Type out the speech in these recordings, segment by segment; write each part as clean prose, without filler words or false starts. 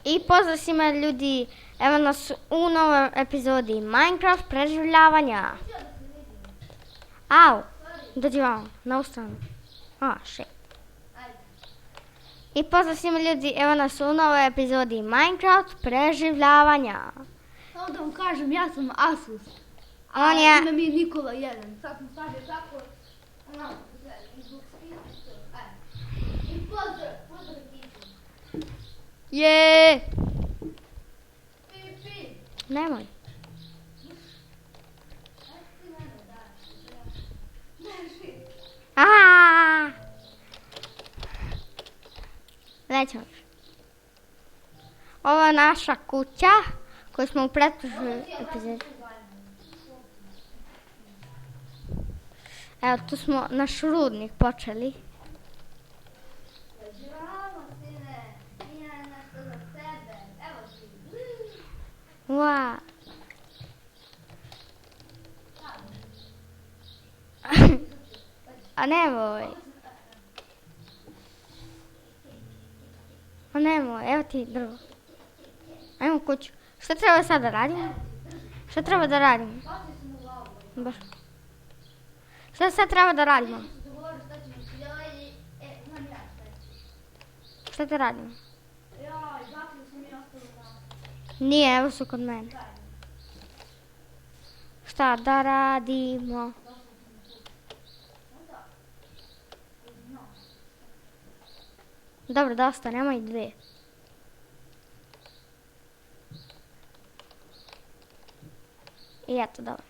I pozdrav svima ljudi, evo nas u novoj epizodi Minecraft preživljavanja. Au, dođi vam, na stranu. I pozdrav svima ljudi, evo nas u novoj epizodi Minecraft preživljavanja. Samo da vam kažem, ja sam Asus. On je... Ime mi je Nikola 1. Sad sam stavio tako. I pozdrav ekipu. Je. Pi. Nemoj. Aaaa. Nećemo. Ovo je naša kuća koju smo u pretprošloj epizodi. Evo, tu smo naš rudnik počeli. Wow. A nemoj. A nemoj, evo ti drvo. Ajmo kuću. Šta treba sad da radimo? Šta treba da radimo? Baš. Šta sad treba da radimo? Šta da radimo? Nije, evo su kod mene. Šta da radimo? Dobro, dosta, nemoj dve. I eto, dobro.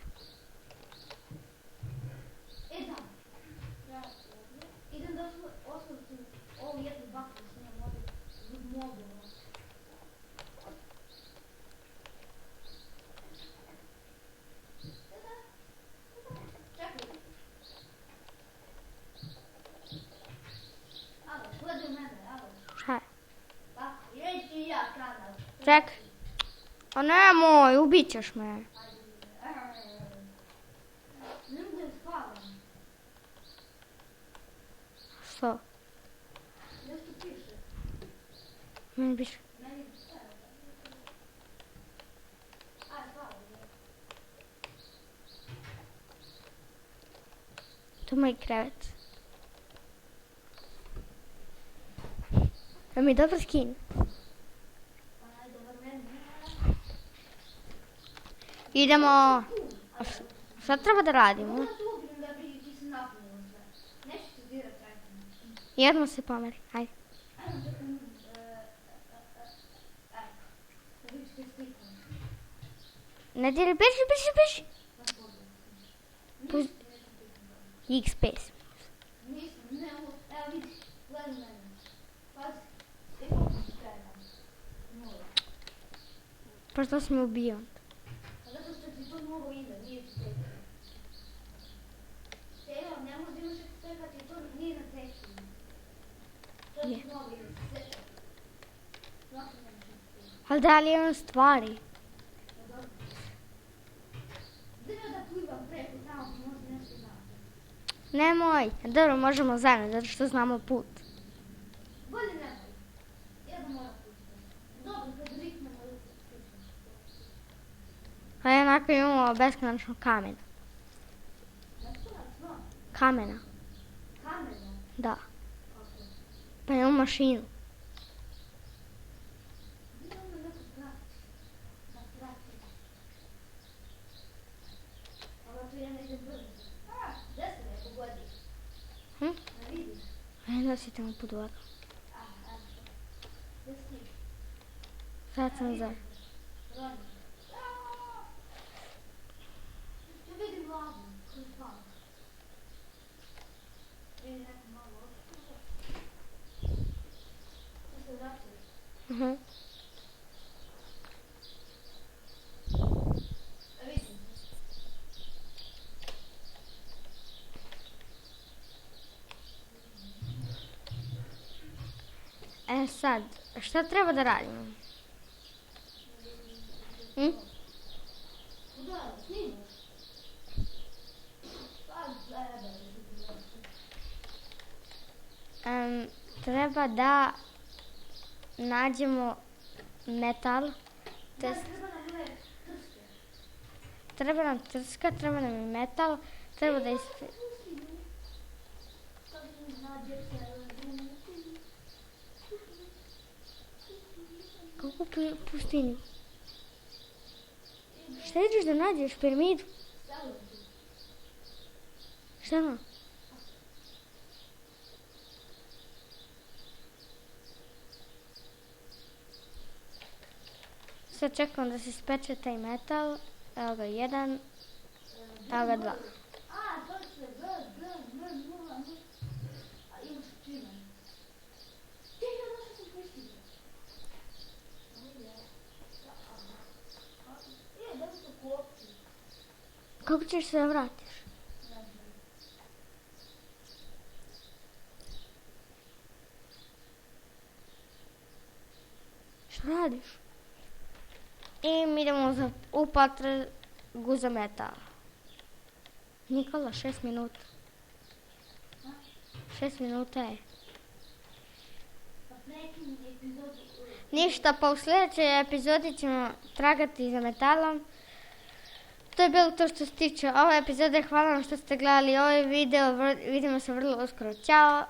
Idem da osnovim ovu jednu bakru s njom ovdje zbog modula. Čekaj. Alo, gledaj u mene, alo. Šta je? Tako, reći ja kanal. Čekaj. A nemoj, ubit ćeš me. Ne mogu da spavam. Što? Nešto piše. Meni piše. Meni piše. Aj, spavam. To je moj krevet. Je mi dobro skin? Idemo. Šta treba da radimo? Jedno se pomeri, ajde. Ne diri, beži. X-Space. Pa što si me ubio? Zato što ti to mnogo ide, nije ti tekst. Evo, ne možda imaš ekspekati, to nije na tekstu. To ti mnogo ide, sveća. Znači ne možeš ekspekati. Ali da li imam stvari? Zdaj da plivam preko tamo, možda nešto znate. Nemoj, dobro, možemo zajedno, zato što znamo put. Bolje nemoj. Jedan mora pustiti. Dobro, kad riknemo ruku. A jednako imamo beskonačno kamena. Beskonačno? Kamena, Kamena? da. Kako? Pa imamo mašinu. Gdje ono neko prati? Da prati. Ovo tu ja ne idem brzo. Gdje se ne pogodi? Ne vidiš? A jedno si tamo pod vodom. Gdje si? Sad sam za... Roni. Ja vidim lavu, koju spava. Vidim neko malo očito. Ja se vraćaš. Vidim. Sad, šta treba da radimo? Kuda? Snimaš? Sad gleda. treba da nađemo metal. Da, treba nam ove trske. Treba nam trska, treba nam i metal, treba da Kako pustinju? Šta ideš da nađeš? Piramidu? Šta ono? Sad čekam da se speče taj metal. Evo ga 1, evo ga 2. To se a imaš čime? Ja došla sam pustinju. Da li to kopci? Kako ćeš se da vratiš? Šta radiš? I mi idemo u potragu za metal. Nikola, 6 minuta. 6 minuta je. Pa prekini epizodu. Ništa, pa u sljedećoj epizodi ćemo tragati za metalom. To je bilo to što se tiče ove epizode. Hvala vam što ste gledali ovaj video. Vidimo se vrlo uskoro. Ćao!